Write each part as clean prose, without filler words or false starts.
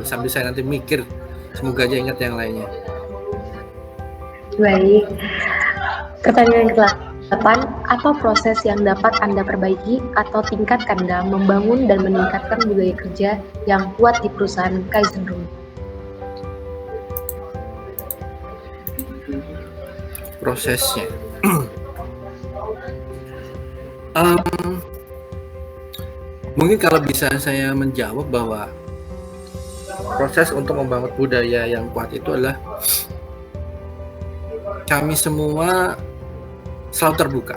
sambil saya nanti mikir. Semoga aja ingat yang lainnya. Baik. Pertanyaan ke-8, apa proses yang dapat Anda perbaiki atau tingkatkan dalam membangun dan meningkatkan budaya kerja yang kuat di perusahaan Kaizen Room? Prosesnya. Mungkin kalau bisa saya menjawab bahwa proses untuk membangun budaya yang kuat itu adalah kami semua selalu terbuka.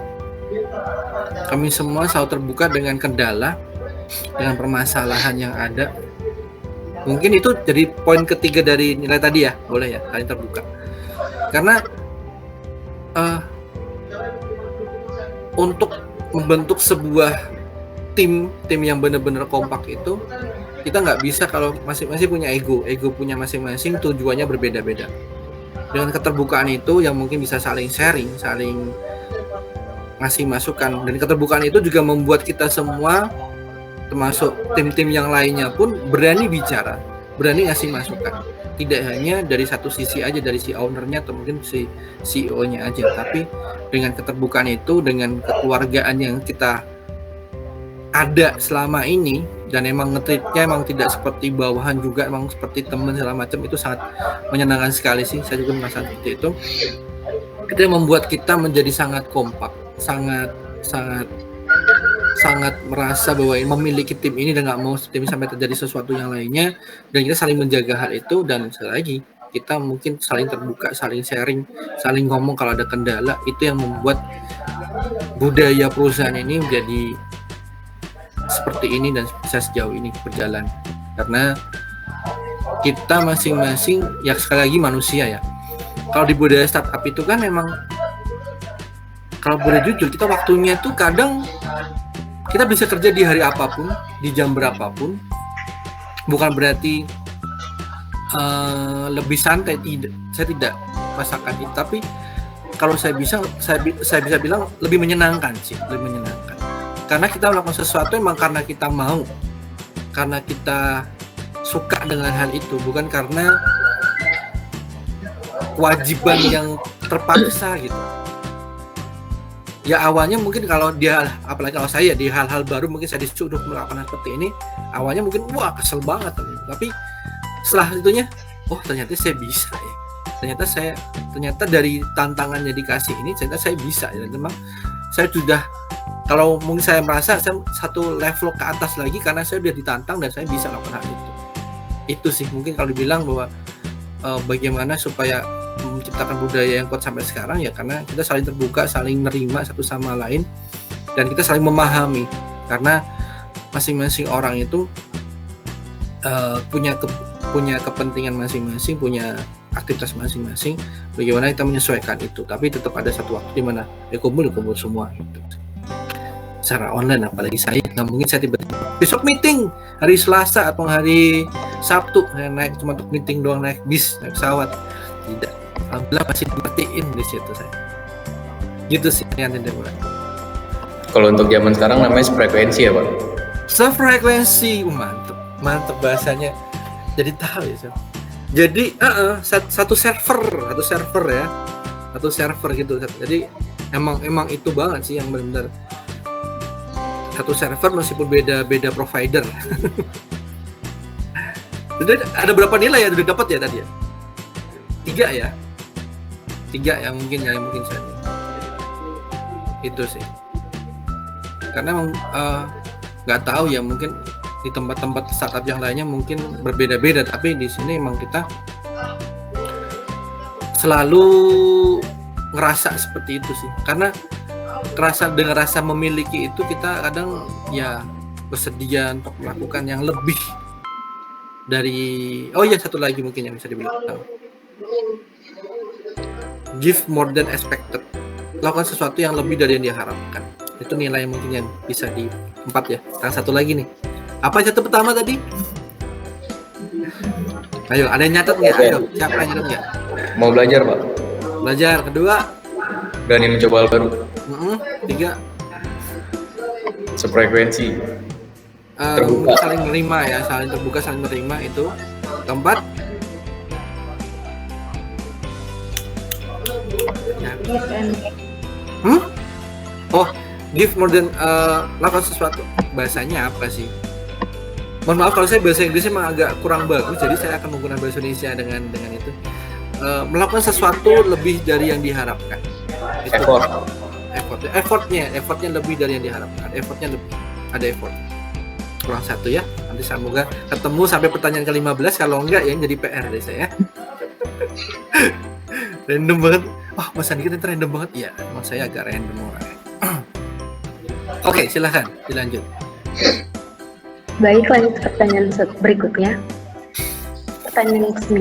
Kami semua selalu terbuka dengan kendala, dengan permasalahan yang ada. Mungkin itu jadi poin ketiga dari nilai tadi ya, boleh ya, saling terbuka. Karena untuk membentuk sebuah tim yang benar-benar kompak itu, kita nggak bisa kalau masing-masing punya ego punya masing-masing, tujuannya berbeda-beda. Dengan keterbukaan itu yang mungkin bisa saling sharing, saling ngasih masukan, dan keterbukaan itu juga membuat kita semua termasuk tim-tim yang lainnya pun berani bicara, berani ngasih masukan. Tidak hanya dari satu sisi aja, dari si ownernya atau mungkin si CEO-nya aja, tapi dengan keterbukaan itu, dengan kekeluargaan yang kita ada selama ini, dan emang nge-treatnya emang tidak seperti bawahan juga, emang seperti teman segala macam, itu sangat menyenangkan sekali sih. Saya juga merasa seperti itu. Itu yang membuat kita menjadi sangat kompak, sangat merasa bahwa memiliki tim ini dan nggak mau tim sampai terjadi sesuatu yang lainnya, dan kita saling menjaga hal itu. Dan sekali lagi kita mungkin saling terbuka, saling sharing, saling ngomong kalau ada kendala. Itu yang membuat budaya perusahaan ini menjadi seperti ini dan bisa sejauh ini berjalan. Karena kita masing-masing ya sekali lagi manusia ya. Kalau di budaya startup itu kan memang, kalau boleh jujur, kita waktunya tuh kadang kita bisa kerja di hari apapun, di jam berapapun. Bukan berarti lebih santai, tidak. Saya tidak rasakan itu. Tapi kalau saya bisa bilang lebih menyenangkan sih, lebih menyenangkan. Karena kita melakukan sesuatu emang karena kita mau, karena kita suka dengan hal itu, bukan karena kewajiban yang terpaksa gitu. Ya awalnya mungkin kalau dia, apalagi kalau saya di hal-hal baru, mungkin saya disuruh melakukan seperti ini, awalnya mungkin wah kesel banget, tapi setelah itunya, oh ternyata saya bisa ya, ternyata dari tantangan yang dikasih ini, ternyata saya bisa ya. Memang saya sudah, kalau mungkin saya merasa saya satu level ke atas lagi karena saya sudah ditantang dan saya bisa melakukan hal itu sih. Mungkin kalau dibilang bahwa bagaimana supaya menciptakan budaya yang kuat sampai sekarang, ya karena kita saling terbuka, saling menerima satu sama lain, dan kita saling memahami. Karena masing-masing orang itu punya kepentingan masing-masing, punya aktivitas masing-masing. Bagaimana kita menyesuaikan itu, tapi tetap ada satu waktu di mana kumpul semua gitu. Secara online, apalagi saya nggak mungkin saya tiba-tiba besok meeting hari Selasa atau hari Sabtu saya naik cuma untuk meeting doang, naik bis, naik pesawat, tidak. Alhamdulillah masih diperhatiin di situ saya. Gitu sih yang tidak boleh. Kalau untuk zaman sekarang namanya sefrekuensi ya Pak? Sefrekuensi, mantep bahasanya. Jadi tahu ya. Jadi satu server ya, satu server gitu. Jadi emang itu banget sih yang benar-benar satu server meskipun beda provider. Jadi ada berapa nilai ya udah dapat ya tadi ya? 3 yang mungkin saya itu sih. Karena emang nggak tahu ya, mungkin di tempat-tempat startup yang lainnya mungkin berbeda-beda, tapi di sini emang kita selalu ngerasa seperti itu sih. Karena dengan rasa memiliki itu, kita kadang ya bersedia untuk melakukan yang lebih dari. Oh ya, satu lagi mungkin yang bisa dibilang, give more than expected, lakukan sesuatu yang lebih dari yang diharapkan. Itu nilai mungkin yang bisa di 4 ya. Nah, satu lagi nih, apa satu pertama tadi? Ayo, ada yang nyatet nggak? Ayo, siapa yang nyatet nggak? Mau belajar Pak? Belajar. Kedua, berani mencoba hal baru. 3, sefrekuensi, terbuka, saling menerima ya, saling terbuka, saling menerima itu. Keempat, ya. Oh, give more than lakukan sesuatu. Bahasanya apa sih? Mohon maaf kalau saya bahasa Inggrisnya memang agak kurang bagus, jadi saya akan menggunakan bahasa Indonesia dengan itu. Melakukan sesuatu lebih dari yang diharapkan. Itu effortnya lebih dari yang diharapkan. Effortnya lebih, ada effort. Kurang satu ya. Nanti semoga ketemu sampai pertanyaan ke-15. Kalau enggak ya jadi PR deh saya. Random banget. Oh, Mas Andi kita random banget. Ya, emang saya agak random orangnya. Oke, silahkan dilanjut. Baik, lanjut ke pertanyaan berikutnya. Pertanyaan ke-9,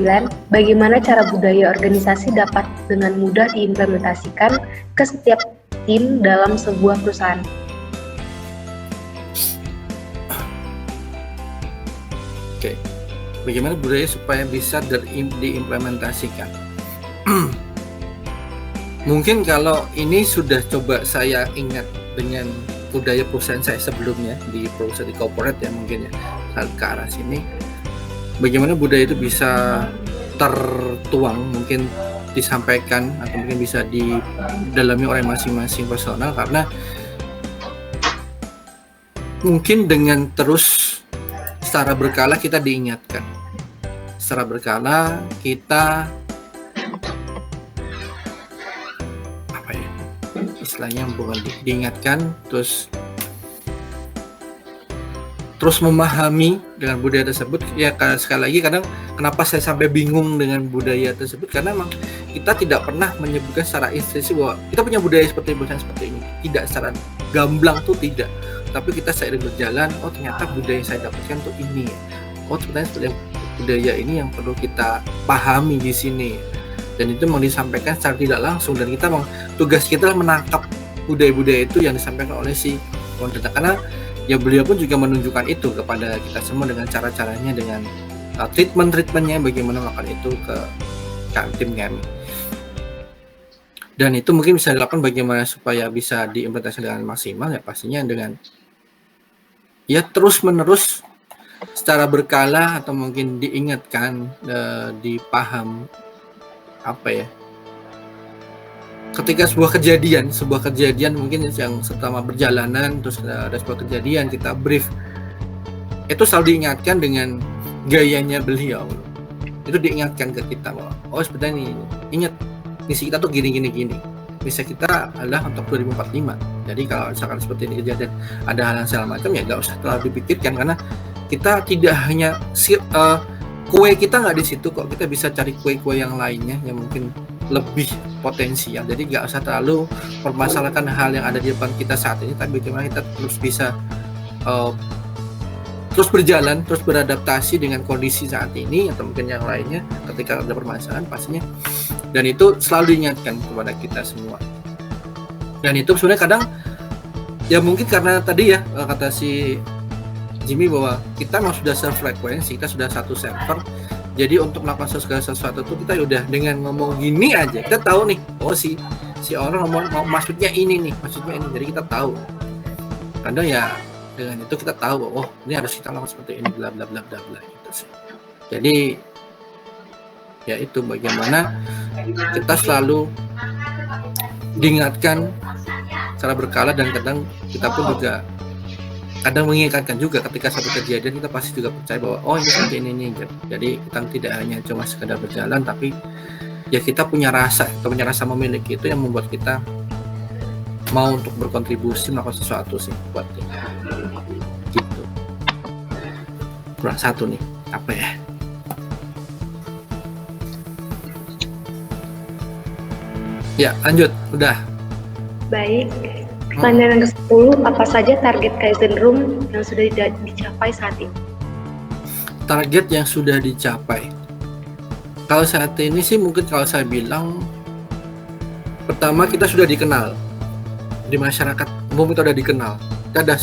bagaimana cara budaya organisasi dapat dengan mudah diimplementasikan ke setiap tim dalam sebuah perusahaan? Oke, bagaimana budaya supaya bisa diimplementasikan? Mungkin kalau ini sudah coba saya ingat dengan budaya perusahaan saya sebelumnya di perusahaan di corporate ya mungkin ya ke arah sini. Bagaimana budaya itu bisa tertuang, mungkin disampaikan atau mungkin bisa didalami oleh masing-masing personal, karena mungkin dengan terus secara berkala kita diingatkan, secara berkala kita apa ya istilahnya, bukan diingatkan, terus memahami dengan budaya tersebut. Ya sekali lagi, kadang kenapa saya sampai bingung dengan budaya tersebut, karena memang kita tidak pernah menyebutkan secara instansi bahwa kita punya budaya seperti ini, tidak secara gamblang tuh tidak, tapi kita seiring berjalan, oh ternyata budaya yang saya dapatkan tuh ini ya, oh ternyata budaya ini yang perlu kita pahami di sini, dan itu mau disampaikan secara tidak langsung, dan kita tugas kita menangkap budaya-budaya itu yang disampaikan oleh si founder, karena ya beliau pun juga menunjukkan itu kepada kita semua dengan cara-caranya, dengan treatment-treatmentnya, bagaimana melakukan itu ke tim kami. Dan itu mungkin bisa dilakukan bagaimana supaya bisa diimplementasikan dengan maksimal, ya pastinya dengan ya terus-menerus secara berkala, atau mungkin diingatkan, dipaham apa ya, ketika sebuah kejadian mungkin yang selama perjalanan, terus ada sebuah kejadian kita brief, itu selalu diingatkan dengan gayanya beliau, itu diingatkan ke kita bahwa oh sebenarnya ingat misi kita tuh gini, misi kita adalah untuk 2045. Jadi kalau misalkan seperti ini kejadian, ada hal yang segala macam, ya nggak usah terlalu dipikirkan, karena kita tidak hanya kue kita nggak di situ kok, kita bisa cari kue-kue yang lainnya yang mungkin lebih potensial. Jadi nggak usah terlalu permasalahkan hal yang ada di depan kita saat ini, tapi bagaimana kita terus bisa terus berjalan, terus beradaptasi dengan kondisi saat ini atau mungkin yang lainnya ketika ada permasalahan pastinya. Dan itu selalu diingatkan kepada kita semua. Dan itu sebenarnya kadang ya mungkin karena tadi ya kata si Jimmy bahwa kita memang sudah sefrekuensi, kita sudah satu server. Jadi untuk melakukan segala sesuatu itu kita udah dengan ngomong gini aja kita tahu nih, oh si orang ngomong maksudnya ini. Jadi kita tahu. Kadang ya dengan itu kita tahu, oh ini harus kita lakukan seperti ini, bla bla bla bla bla gitu sih. Jadi ya itu bagaimana kita selalu diingatkan secara berkala, dan kadang kita pun juga kadang mengingatkan juga ketika satu kejadian kita pasti juga percaya bahwa oh ini seperti ini. Jadi kita tidak hanya cuma sekedar berjalan, tapi ya kita punya rasa memiliki, itu yang membuat kita mau untuk berkontribusi melakukan sesuatu sih buat kita. Gitu. Kurang satu nih, apa ya? Ya lanjut, udah. Baik. Pertanyaan ke-10, apa saja target Kaizen Room yang sudah dicapai saat ini? Target yang sudah dicapai. Kalau saat ini sih mungkin kalau saya bilang, pertama kita sudah dikenal di masyarakat umum, kita sudah dikenal. Kita ada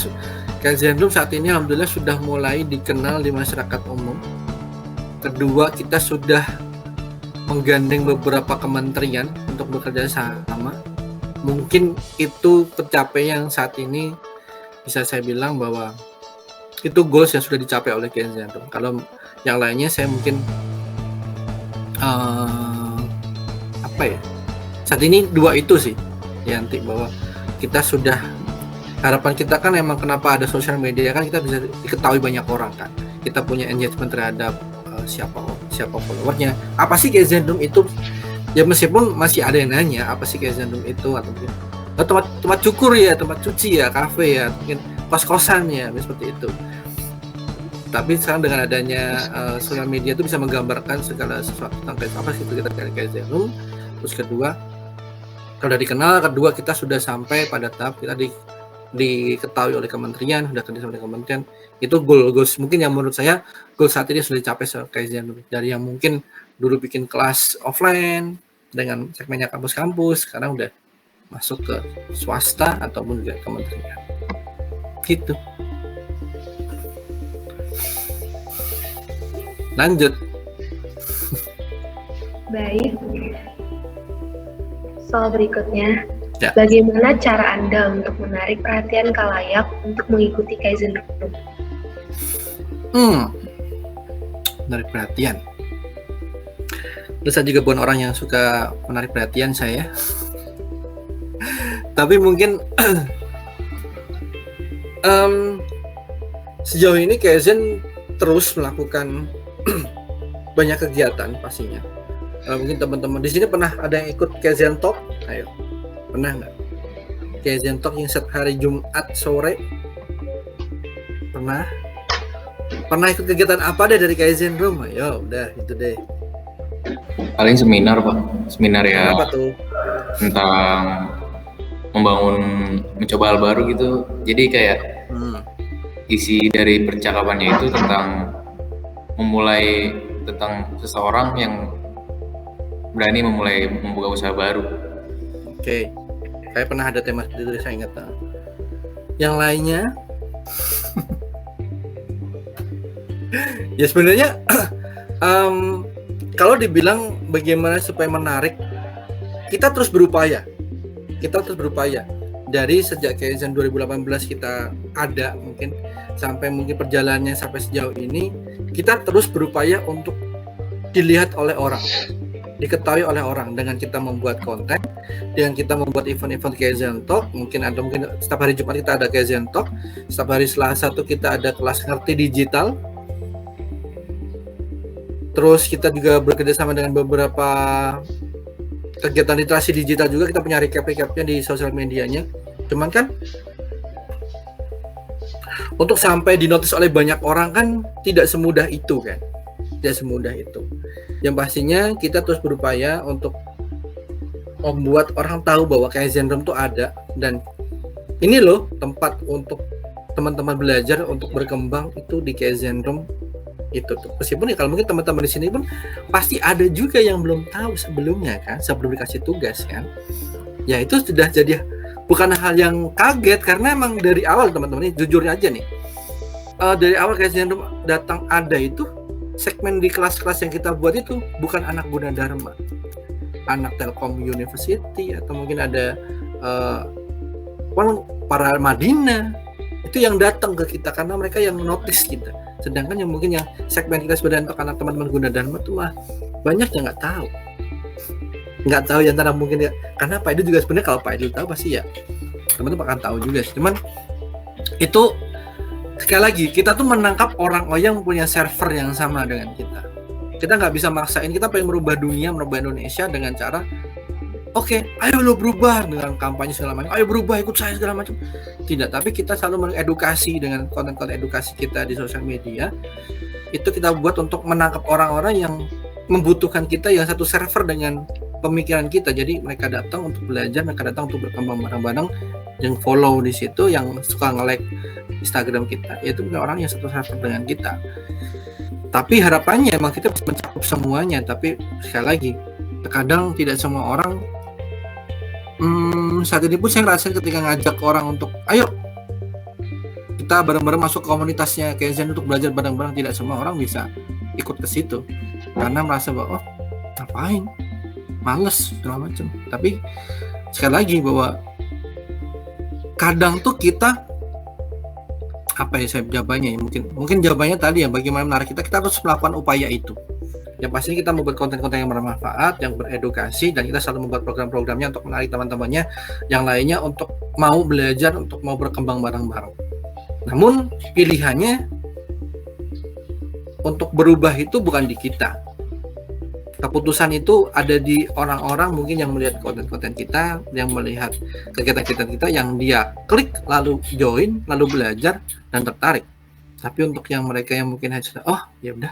Kaizen Room saat ini alhamdulillah sudah mulai dikenal di masyarakat umum. Kedua, kita sudah menggandeng beberapa kementerian untuk bekerja sama. Mungkin itu pencapaian saat ini bisa saya bilang bahwa itu goals yang sudah dicapai oleh Kaizen Room. Kalau Yang lainnya saya mungkin apa ya? Saat ini 2 itu sih, Yanti, bahwa kita sudah, harapan kita kan emang kenapa ada sosial media kan kita bisa diketahui banyak orang kan. Kita punya engagement terhadap siapa followernya. Apa sih Kaizen Room itu? Ya meskipun masih ada yang nanya apa sih Kaizen Room itu, atau mungkin tempat cukur ya, tempat cuci ya, kafe ya, mungkin kos-kosan ya, seperti itu. Tapi sekarang dengan adanya sosial media itu bisa menggambarkan segala sesuatu tentang apa sih itu kita Kaizen Room. Terus kedua, kalau udah dikenal, kedua kita sudah sampai pada tahap kita diketahui oleh kementerian, sudah kerja sama dengan kementerian. Itu goals mungkin yang menurut saya goal saat ini sudah dicapai Kaizen Room. Dari yang mungkin dulu bikin kelas offline dengan segmennya kampus-kampus, sekarang udah masuk ke swasta ataupun juga kementerian. Gitu. Lanjut. Baik. Soal berikutnya, Ya. bagaimana cara Anda untuk menarik perhatian khalayak untuk mengikuti Kaizen Room? Menarik perhatian. Terus saya juga bukan orang yang suka menarik perhatian saya. Tapi mungkin sejauh ini Kaizen terus melakukan banyak kegiatan pastinya. Mungkin teman-teman di sini pernah ada yang ikut Kaizen Talk? Ayo, pernah nggak? Kaizen Talk yang setiap hari Jumat sore? Pernah? Pernah ikut kegiatan apa deh dari Kaizen Room? Ayo, udah itu deh. Paling seminar Pak, seminar ya Apa tuh? tentang mencoba hal baru gitu. Jadi kayak isi dari percakapannya itu tentang memulai tentang seseorang yang berani membuka usaha baru. Oke. Kayak pernah ada tema seperti itu, saya ingat. Yang lainnya ya sebenarnya kalau dibilang bagaimana supaya menarik, kita terus berupaya dari sejak Kaizen 2018 kita ada, mungkin sampai mungkin perjalanannya sampai sejauh ini, kita terus berupaya untuk dilihat oleh orang, diketahui oleh orang dengan kita membuat konten, dengan kita membuat event-event Kaizen Talk. Mungkin setiap hari Jumat kita ada Kaizen Talk, setiap hari Selasa tuh kita ada kelas ngerti digital. Terus kita juga bekerja sama dengan beberapa kegiatan literasi digital juga, kita punya recap-recapnya di sosial medianya. Cuman kan untuk sampai dinotis oleh banyak orang kan tidak semudah itu kan. Tidak semudah itu. Yang pastinya kita terus berupaya untuk membuat orang tahu bahwa Kaizen Room itu ada, dan ini loh tempat untuk teman-teman belajar untuk berkembang itu di Kaizen Room itu tuh. Meskipun ya kalau mungkin teman-teman di sini pun pasti ada juga yang belum tahu sebelumnya kan, sebelum dikasih tugas kan. Ya itu sudah jadi bukan hal yang kaget, karena emang dari awal teman-teman ini jujurnya aja nih, dari awal Kaizen Room datang ada itu segmen di kelas-kelas yang kita buat itu bukan anak Gunadarma, anak Telkom University, atau mungkin ada para Madinah itu yang datang ke kita karena mereka yang notice kita. Sedangkan yang mungkin yang segmen kita sebenarnya untuk anak teman-teman Gunadarma tuh banyak yang nggak tahu ya, antara mungkin ya karena Pak Edu juga sebenarnya, kalau Pak Edu tahu pasti ya teman-teman akan tahu juga sih. Cuman itu sekali lagi kita tuh menangkap orang yang punya server yang sama dengan kita. Kita nggak bisa maksain, kita pengen merubah dunia, merubah Indonesia dengan cara oke, ayo lo berubah dengan kampanye segala macam, ayo berubah ikut saya segala macam. Tidak, tapi kita selalu mengedukasi dengan konten-konten edukasi kita di sosial media. Itu kita buat untuk menangkap orang-orang yang membutuhkan kita, yang satu server dengan pemikiran kita. Jadi mereka datang untuk belajar, mereka datang untuk berkembang bareng-bareng, yang follow di situ, yang suka nge-like Instagram kita, yaitu orang yang satu server dengan kita. Tapi harapannya emang kita bisa mencakup semuanya. Tapi sekali lagi, terkadang tidak semua orang. Saat ini pun saya ngerasain ketika ngajak orang untuk ayo kita bareng-bareng masuk komunitasnya Kaizen untuk belajar bareng-bareng, tidak semua orang bisa ikut ke situ karena merasa bahwa ngapain, males segala macam. Tapi sekali lagi bahwa kadang tuh kita apa ya saya jawabannya ya, mungkin jawabannya tadi ya, bagaimana menarik kita harus melakukan upaya itu. Yang pastinya kita membuat konten-konten yang bermanfaat, yang beredukasi, dan kita selalu membuat program-programnya untuk menarik teman-temannya yang lainnya untuk mau belajar, untuk mau berkembang bareng-bareng. Namun pilihannya untuk berubah itu bukan di kita. Keputusan itu ada di orang-orang mungkin yang melihat konten-konten kita, yang melihat kegiatan kita, yang dia klik lalu join, lalu belajar dan tertarik. Tapi untuk yang mereka yang mungkin hanya oh ya udah,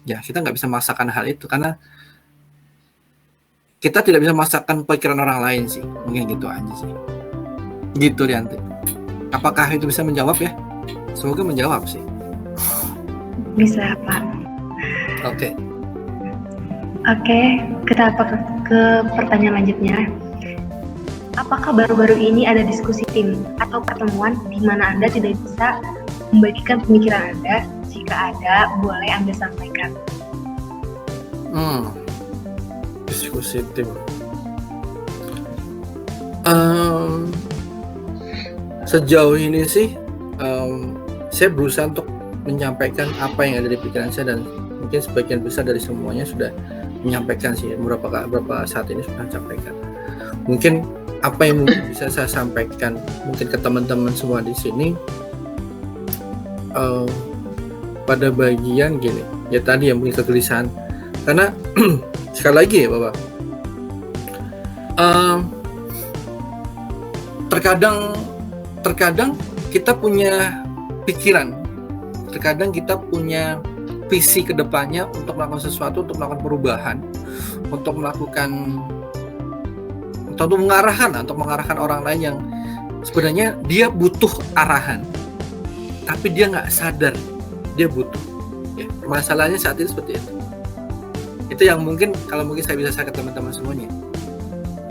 ya kita nggak bisa memaksakan hal itu karena kita tidak bisa memaksakan pikiran orang lain sih, mungkin gitu aja sih. Gitu Rianti. Apakah itu bisa menjawab ya? Semoga menjawab sih. Bisa, Pak. Oke. Oke, kita ke pertanyaan lanjutnya. Apakah baru-baru ini ada diskusi tim atau pertemuan di mana Anda tidak bisa membagikan pemikiran Anda? Jika ada, boleh Anda sampaikan. Diskusi tim. Sejauh ini sih, saya berusaha untuk menyampaikan apa yang ada di pikiran saya, dan mungkin sebagian besar dari semuanya sudah menyampaikan sih, beberapa saat ini sudah sampaikan. Mungkin apa yang mungkin bisa saya sampaikan mungkin ke teman-teman semua di sini, pada bagian gini ya, tadi yang mungkin kegelisahan karena sekali lagi ya Bapak, terkadang kita punya pikiran, terkadang kita punya visi ke depannya untuk melakukan sesuatu, untuk melakukan perubahan, untuk mengarahkan orang lain yang sebenarnya dia butuh arahan, tapi dia nggak sadar dia butuh. Ya, masalahnya saat ini seperti itu. Itu yang mungkin kalau saya bisa share ke teman-teman semuanya.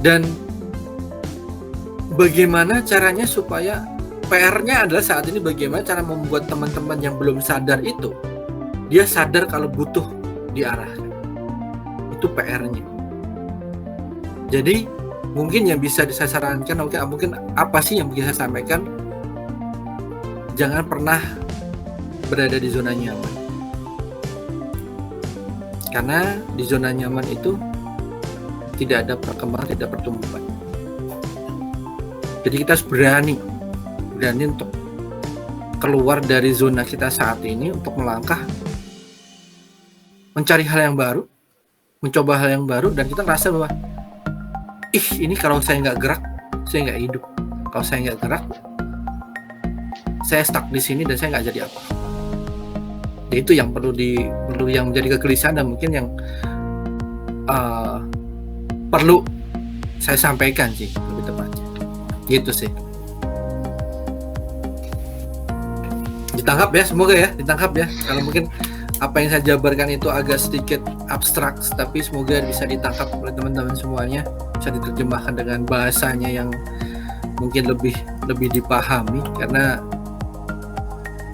Dan bagaimana caranya supaya PR-nya adalah saat ini bagaimana cara membuat teman-teman yang belum sadar itu dia sadar kalau butuh diarahkan. Itu PR-nya. Jadi mungkin yang bisa saya sarankan, mungkin apa sih yang bisa saya sampaikan? Jangan pernah berada di zona nyaman. Karena di zona nyaman itu tidak ada perkembangan, tidak ada pertumbuhan. Jadi kita harus berani untuk keluar dari zona kita saat ini, untuk melangkah, mencari hal yang baru, mencoba hal yang baru, dan kita ngerasa bahwa ini kalau saya nggak gerak, saya nggak hidup. Kalau saya nggak gerak, saya stuck di sini dan saya nggak jadi apa. Itu yang perlu yang menjadi kegelisahan, dan mungkin yang perlu saya sampaikan sih lebih tepatnya. Gitu sih. Ditangkap ya, semoga ya ditangkap ya. Kalau mungkin apa yang saya jabarkan itu agak sedikit abstrak, tapi semoga bisa ditangkap oleh teman-teman semuanya, bisa diterjemahkan dengan bahasanya yang mungkin lebih dipahami, karena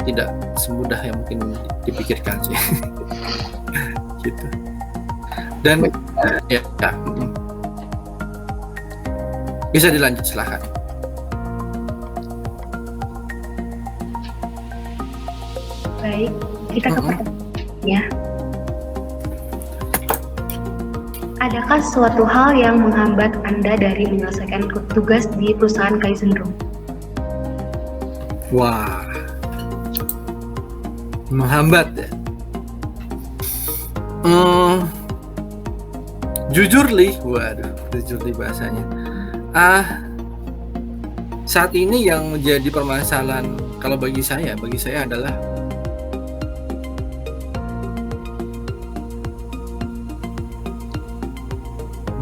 tidak semudah yang mungkin dipikirkan sih. Gitu. Dan ya. Bisa dilanjut, silakan. Baik, kita ke pertanyaannya. Adakah suatu hal yang menghambat Anda dari menyelesaikan tugas di perusahaan Kaizen Room? Wah, menghambat ya. Jujur bahasanya. Saat ini yang menjadi permasalahan kalau bagi saya adalah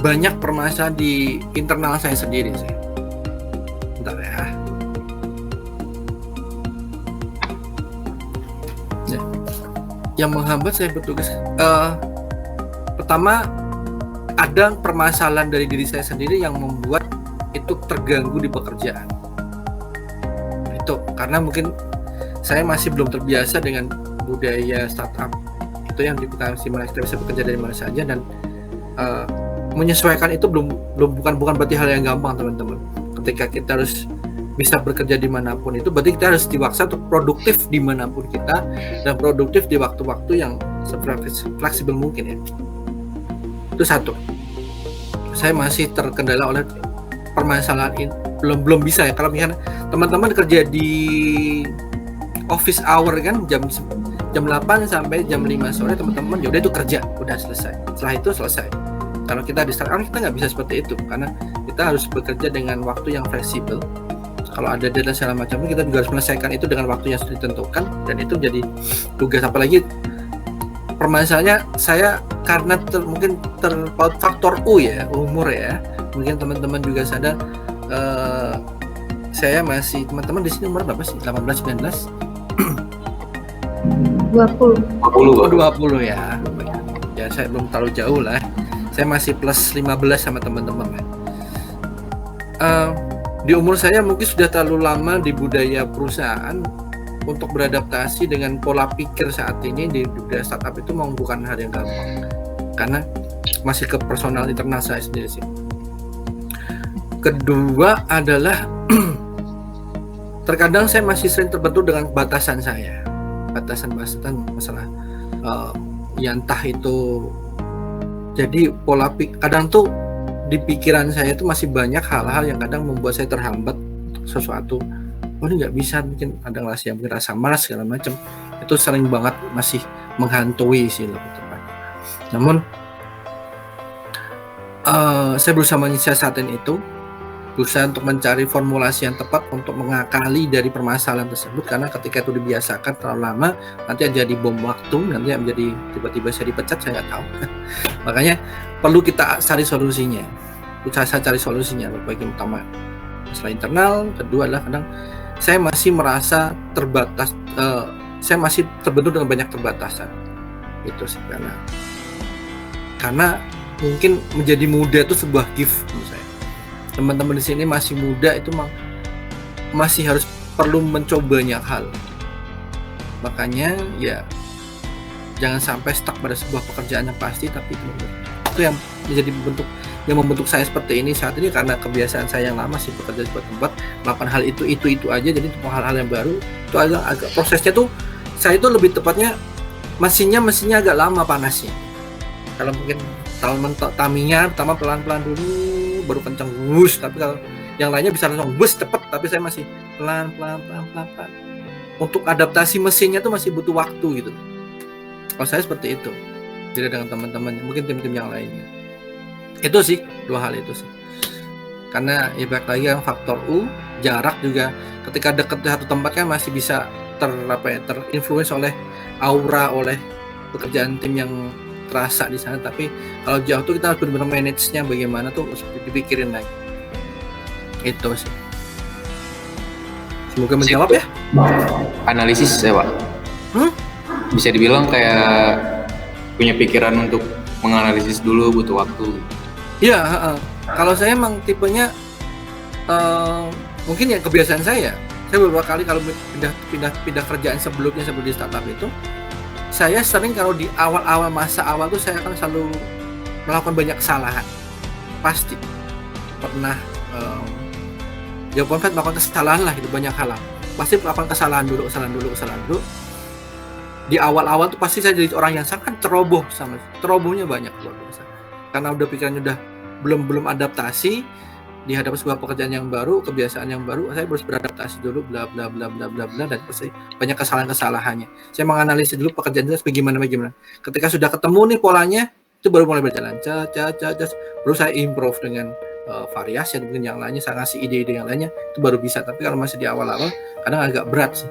banyak permasalahan di internal saya sendiri sih. Bentar ya. Yang menghambat saya bertugas, pertama ada permasalahan dari diri saya sendiri yang membuat itu terganggu di pekerjaan. Itu karena mungkin saya masih belum terbiasa dengan budaya startup itu yang kita bisa bekerja dari mana saja, dan menyesuaikan itu bukan berarti hal yang gampang teman-teman. Ketika kita harus bisa bekerja dimanapun itu berarti kita harus dipaksa untuk produktif dimanapun kita dan produktif di waktu-waktu yang fleksibel mungkin ya. Itu satu. Saya masih terkendala oleh permasalahan ini, belum bisa ya. Kalau misalnya teman-teman kerja di office hour kan jam 8 sampai jam 5 sore teman-teman ya udah itu kerja, udah selesai. Setelah itu selesai. Kalau kita di startup kita nggak bisa seperti itu karena kita harus bekerja dengan waktu yang fleksibel. Kalau ada deadline segala macam kita juga harus menyelesaikan itu dengan waktu yang sudah ditentukan dan itu jadi tugas. Apalagi permasalahannya saya karena mungkin terpaut faktor umur ya. Mungkin teman-teman juga sadar saya masih, teman-teman di sini umur berapa sih? 18, 19? 20 ya. Ya saya belum terlalu jauh lah. Saya masih plus 15 sama teman-teman lah. Di umur saya mungkin sudah terlalu lama di budaya perusahaan untuk beradaptasi dengan pola pikir saat ini di budaya startup itu memang bukan hal yang gampang karena masih ke personal internal saya sendiri sih. Kedua adalah terkadang saya masih sering terbentur dengan batasan saya, batasan masalah ya entah itu jadi pola pikir kadang tuh di pikiran saya itu masih banyak hal-hal yang kadang membuat saya terhambat sesuatu. Oh ini nggak bisa, mungkin ada yang merasa malas segala macam. Itu sering banget masih menghantui sih lebih tepat. Namun saya berusaha menyiasatin itu, berusaha untuk mencari formulasi yang tepat untuk mengakali dari permasalahan tersebut karena ketika itu dibiasakan terlalu lama nanti jadi bom waktu, nanti menjadi tiba-tiba saya dipecat saya nggak tahu. Makanya perlu kita cari solusinya. Saya cari solusinya bagi utama masalah internal. Kedua adalah kadang saya masih merasa terbatas, saya masih terbentur dengan banyak terbatasan. Itu sih karena mungkin menjadi muda itu sebuah gift menurut saya. Teman-teman di sini masih muda itu masih harus perlu mencoba banyak hal. Makanya ya jangan sampai stuck pada sebuah pekerjaan yang pasti, tapi itu yang menjadi membentuk saya seperti ini saat ini karena kebiasaan saya yang lama sih bekerja di sebuah tempat melakukan hal itu aja, jadi untuk hal-hal yang baru itu agak prosesnya tuh saya itu lebih tepatnya mesinnya agak lama panasnya. Kalau mungkin taminya pertama pelan-pelan dulu baru kencang bus, tapi kalau yang lainnya bisa langsung bus cepet, tapi saya masih pelan. Untuk adaptasi mesinnya tuh masih butuh waktu gitu. Kalau saya seperti itu, beda dengan teman-teman mungkin tim-tim yang lainnya. Itu sih dua hal itu sih. Karena ya balik lagi yang faktor U, jarak juga ketika dekat di satu tempat kan masih bisa terinfluence oleh aura, oleh pekerjaan tim yang terasa di sana, tapi kalau jauh tuh kita harus benar-benar manage-nya bagaimana tuh harus dipikirin lagi. Itu sih. Semoga menjawab ya. Analisis ya Pak. Bisa dibilang kayak punya pikiran untuk menganalisis dulu, butuh waktu. Iya, kalau saya emang tipenya mungkin ya kebiasaan saya beberapa kali kalau pindah kerjaan sebelum di startup itu, saya sering kalau di masa awal tuh saya akan selalu melakukan banyak kesalahan. Pasti pernah melakukan kesalahan lah, itu banyak hal. Pasti melakukan kesalahan dulu. Di awal-awal tuh pasti saya jadi orang yang sangat cerobohnya banyak luar biasa. Karena udah pikirannya udah belum adaptasi dihadapi sebuah pekerjaan yang baru, kebiasaan yang baru, saya harus beradaptasi dulu bla bla bla dan pasti banyak kesalahan-kesalahannya. Saya menganalisis dulu pekerjaan itu bagaimana. Ketika sudah ketemu nih polanya, itu baru mulai berjalan. Baru saya improve dengan variasi dan mungkin yang lainnya, saya ngasih ide-ide yang lainnya, itu baru bisa. Tapi kalau masih di awal-awal kadang agak berat sih.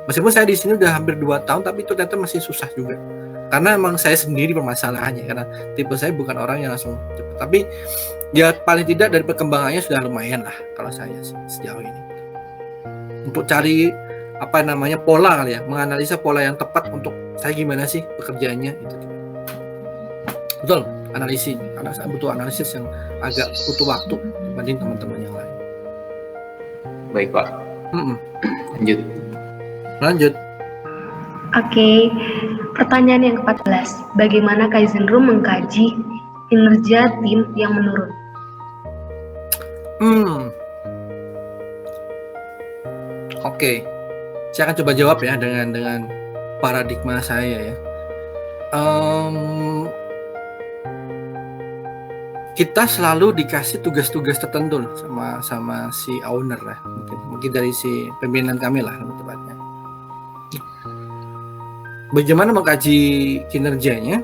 Meskipun saya di sini udah hampir 2 tahun, tapi itu ternyata masih susah juga. Karena emang saya sendiri permasalahannya, karena tipe saya bukan orang yang langsung cepat. Tapi ya paling tidak dari perkembangannya sudah lumayan lah kalau saya sejauh ini. Untuk cari pola kali ya, menganalisa pola yang tepat untuk saya gimana sih pekerjaannya itu. Betul, analisis. Karena saya butuh analisis yang agak butuh waktu dibanding teman-teman yang lain. Baik Pak. Lanjut. Oke, pertanyaan yang ke-14. Bagaimana Kaizen Room mengkaji kinerja tim yang menurun? Oke, saya akan coba jawab ya dengan paradigma saya ya. Kita selalu dikasih tugas-tugas tertentu sama si owner lah, mungkin dari si pimpinan kami lah lebih tepatnya. Bagaimana mengkaji kinerjanya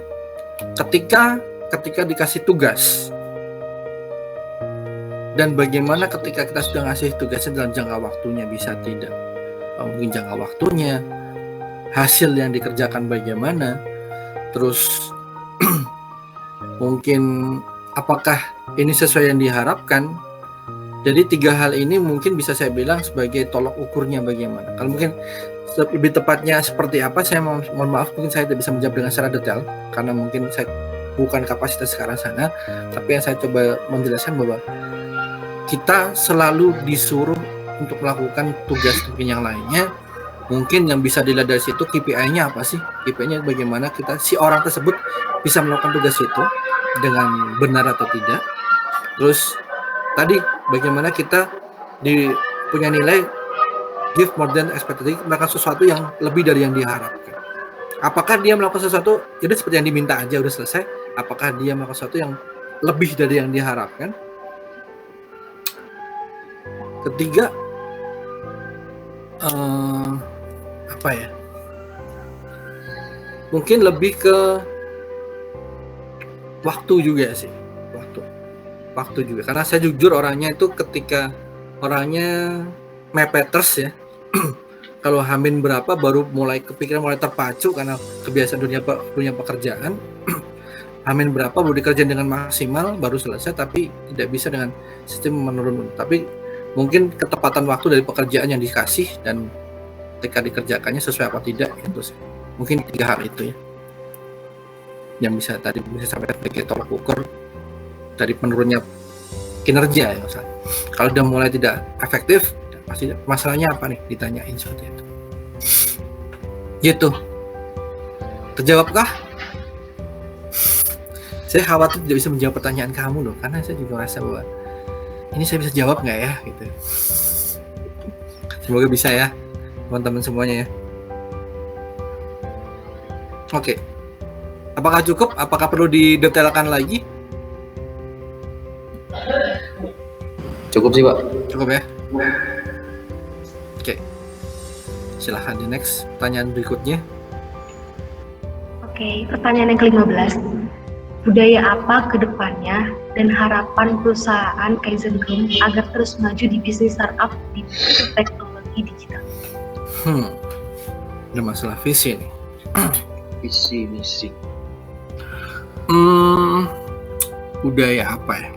ketika dikasih tugas, dan bagaimana ketika kita sudah ngasih tugasnya dalam jangka waktunya bisa tidak, mungkin jangka waktunya, hasil yang dikerjakan bagaimana, terus mungkin apakah ini sesuai yang diharapkan. Jadi 3 hal ini mungkin bisa saya bilang sebagai tolok ukurnya bagaimana. Kalau mungkin lebih tepatnya seperti apa, saya mohon maaf, mungkin saya tidak bisa menjawab dengan secara detail karena mungkin saya bukan kapasitas sekarang sana. Tapi yang saya coba menjelaskan bahwa kita selalu disuruh untuk melakukan tugas yang lainnya. Mungkin yang bisa dilihat dari situ KPI-nya apa sih? KPI-nya bagaimana si orang tersebut bisa melakukan tugas itu dengan benar atau tidak. Terus tadi bagaimana kita punya nilai give more than expected, melakukan sesuatu yang lebih dari yang diharapkan. Apakah dia melakukan sesuatu jadi seperti yang diminta aja udah selesai? Apakah dia melakukan sesuatu yang lebih dari yang diharapkan? Ketiga, apa ya? Mungkin lebih ke waktu juga sih, waktu juga. Karena saya jujur orangnya itu ketika orangnya mepeters ya. Kalau hamin berapa baru mulai kepikiran, mulai terpacu karena kebiasaan dunia pekerjaan. Hamin berapa baru dikerjain dengan maksimal baru selesai, tapi tidak bisa dengan sistem menurun. Tapi mungkin ketepatan waktu dari pekerjaan yang dikasih dan ketika dikerjakannya sesuai apa tidak itu sih. Mungkin 3 hal itu ya yang bisa sampai sebagai tolak ukur dari menurunnya kinerja ya misalnya. Kalau udah mulai tidak efektif, pasti masalahnya apa nih, ditanyain seperti itu. Gitu. Terjawabkah? Saya khawatir tidak bisa menjawab pertanyaan kamu loh, karena saya juga merasa bahwa ini saya bisa jawab nggak ya gitu. Semoga bisa ya teman-teman semuanya ya. Oke. Apakah cukup? Apakah perlu didetailkan lagi? Cukup sih, Pak. Cukup ya. Oke. Silahkan di next pertanyaan berikutnya. Oke, pertanyaan yang ke-15. Budaya apa ke depannya dan harapan perusahaan Kaizen Group agar terus maju di bisnis startup di teknologi digital? Ada masalah visi nih. Visi misi. Budaya apa ya?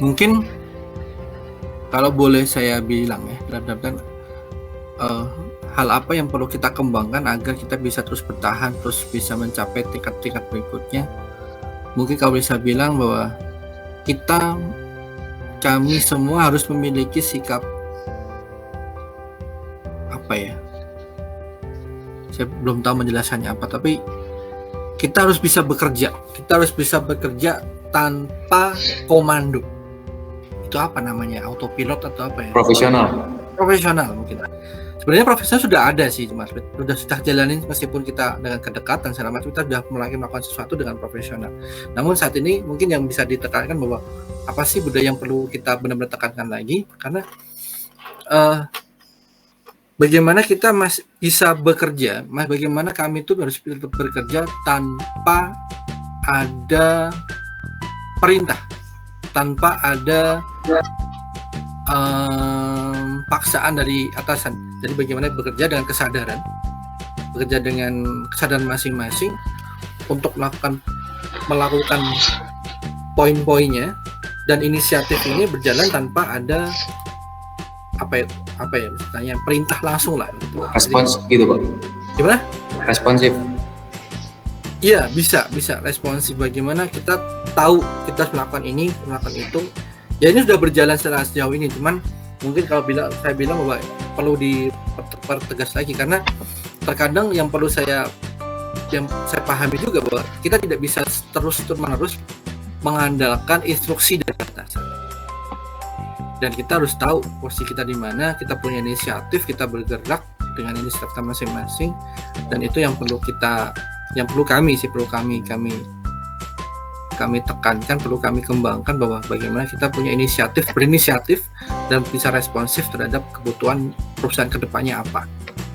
Mungkin kalau boleh saya bilang ya, berdasarkan hal apa yang perlu kita kembangkan agar kita bisa terus bertahan, terus bisa mencapai tingkat-tingkat berikutnya. Mungkin kalau bisa bilang bahwa kami semua harus memiliki sikap apa ya? Saya belum tahu menjelaskannya apa, tapi kita harus bisa bekerja. Kita harus bisa bekerja tanpa komando. Itu apa namanya? Autopilot atau apa ya? Profesional mungkin. Sebenarnya profesional sudah ada sih, Mas. Sudah jalanin meskipun kita dengan kedekatan selama kita sudah mulai melakukan sesuatu dengan profesional. Namun saat ini mungkin yang bisa ditekankan bahwa apa sih budaya yang perlu kita benar-benar tekankan lagi, karena bagaimana kita bisa bekerja, bagaimana kami itu harus bekerja tanpa ada perintah, tanpa ada paksaan dari atasan. Jadi bagaimana bekerja dengan kesadaran masing-masing untuk melakukan poin-poinnya, dan inisiatif ini berjalan tanpa ada apa ya misalnya perintah langsung lah gitu. Respons gitu, Pak. Gimana? Responsif. Iya, bisa responsif. Bagaimana kita tahu kita harus melakukan ini, melakukan itu. Ya ini sudah berjalan secara sejauh ini, cuman mungkin kalau saya bilang bahwa perlu dipertegas lagi, karena terkadang yang saya pahami juga bahwa kita tidak bisa terus-menerus mengandalkan instruksi dari atasan. Dan kita harus tahu posisi kita di mana, kita punya inisiatif, kita bergerak dengan inisiatif kita masing-masing, dan itu yang perlu kami tekankan, perlu kami kembangkan, bahwa bagaimana kita punya berinisiatif dan bisa responsif terhadap kebutuhan perusahaan kedepannya apa.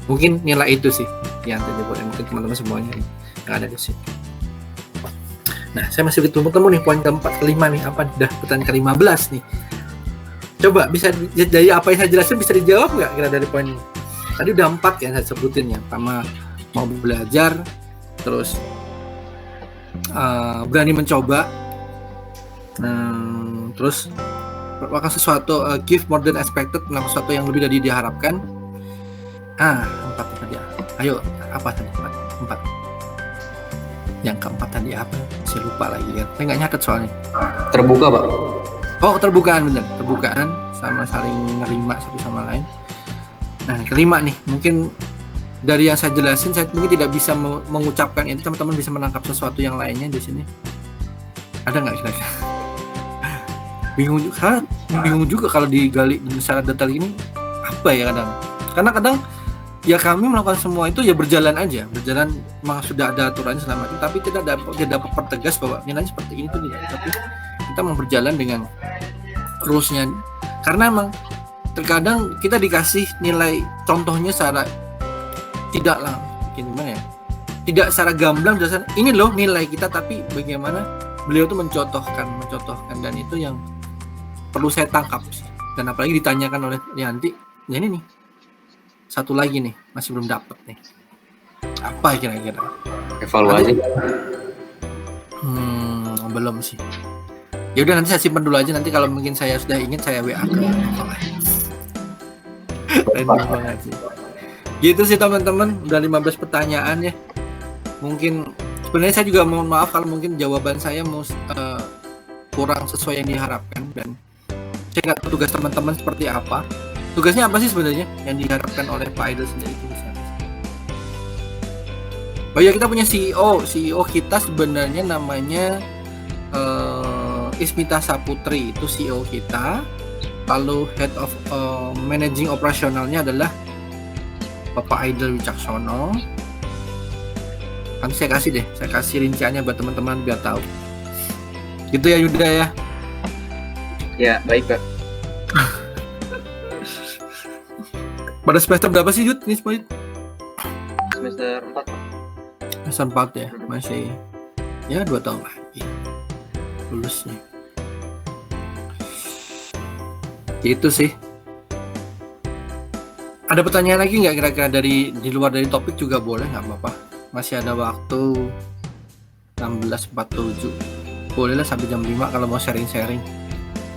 Mungkin nilai itu sih yang tadi buat mungkin teman-teman semuanya nih, yang ada di sini. Nah, saya masih ditunggu-tunggu nih poin keempat, kelima nih, apa dah pertanyaan ke-15 nih. Coba bisa dari apa yang saya jelasin bisa dijawab nggak kira dari poin ini? Tadi udah 4 yang saya sebutin, yang pertama mau belajar, terus berani mencoba, terus melakukan sesuatu, give more than expected, melakukan sesuatu yang lebih dari diharapkan. 4 tadi. Ayo, apa tadi? 4. Yang keempat tadi apa? Saya lupa lagi kan. Saya nggak nyatet soalnya. Terbuka, Pak. Oh, keterbukaan, bener. Keterbukaan sama saling nerima satu sama lain. Nah, kelima nih, mungkin dari yang saya jelasin, saya mungkin tidak bisa mengucapkan ini, teman-teman bisa menangkap sesuatu yang lainnya di sini. Ada nggak kira-kira? Bingung juga kalau digali secara detail ini, apa ya kadang. Karena kadang ya kami melakukan semua itu ya berjalan memang sudah ada aturannya selama itu, tapi tidak dapat pertegas bahwa nilainya seperti ini tuh tidak. Tapi kita mau berjalan dengan rules-nya, karena emang terkadang kita dikasih nilai contohnya secara tidak secara gamblang jelasan ini loh nilai kita, tapi bagaimana beliau tuh mencontohkan, dan itu yang perlu saya tangkap sih. Dan apalagi ditanyakan oleh Yanti, ya ini nih satu lagi nih masih belum dapat nih, apa kira-kira Evaluasi. Belum sih. Ya udah, nanti saya simpan dulu aja, nanti kalau mungkin saya sudah ingin saya WA ke random banget sih. Gitu sih teman-teman, udah 15 pertanyaan ya. Mungkin sebenarnya saya juga mohon maaf kalau mungkin jawaban saya kurang sesuai yang diharapkan, dan saya nggak tahu tugas teman-teman seperti apa. Tugasnya apa sih sebenarnya yang diharapkan oleh Pak Aidil sendiri itu misalnya? Oh ya, kita punya CEO kita sebenarnya namanya Ismita Saputri, itu CEO kita. Lalu Head of Managing Operasionalnya adalah Bapak Aidil Wicaksono. Nanti saya kasih rinciannya buat teman-teman biar tahu. Gitu ya Yuda ya. Ya, baik Pak. Pada semester berapa sih Yud? Ini semua Yud? Semester 4 Pak. Semester 4 ya, masih ya 2 tahun lagi lulusnya. Gitu sih. Ada pertanyaan lagi nggak kira-kira di luar dari topik juga boleh, nggak apa-apa. Masih ada waktu 16.47. Bolehlah sampai jam 5 kalau mau sharing-sharing.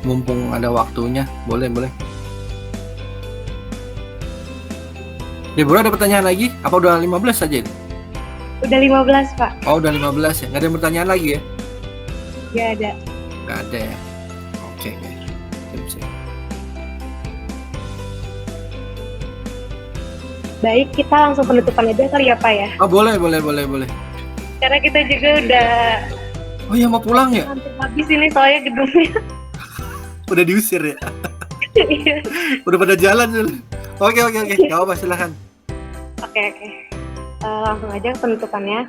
Mumpung ada waktunya, boleh. Deborah, ada pertanyaan lagi? Apa udah 15 saja? Udah 15, Pak. Oh, udah 15 ya? Nggak ada pertanyaan lagi ya? Nggak ada. Nggak ada ya? Oke. Baik, kita langsung penutupan aja kali ya, Pak ya? Oh, boleh. Karena kita juga udah Oh iya, mau pulang ya? hampir habis ini soalnya gedungnya. Udah diusir ya? Iya. Udah pada jalan. Oke. Gak apa, silahkan. Oke. Langsung aja penutupannya.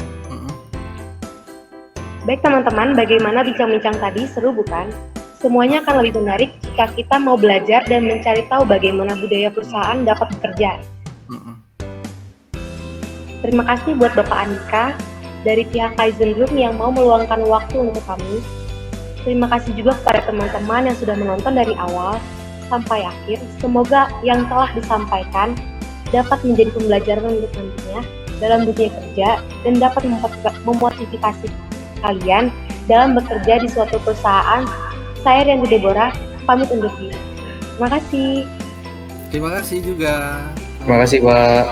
Baik teman-teman, bagaimana bincang-bincang tadi? Seru bukan? Semuanya akan lebih menarik jika kita mau belajar dan mencari tahu bagaimana budaya perusahaan dapat bekerja. Terima kasih buat Bapak Andika dari pihak Kaizen Group yang mau meluangkan waktu untuk kami. Terima kasih juga kepada teman-teman yang sudah menonton dari awal sampai akhir. Semoga yang telah disampaikan dapat menjadi pembelajaran untuk nantinya dalam dunia kerja dan dapat memotivasi kalian dalam bekerja di suatu perusahaan. Saya Rianti Deborah, pamit undur diri. Terima kasih. Terima kasih juga. Terima kasih, Pak.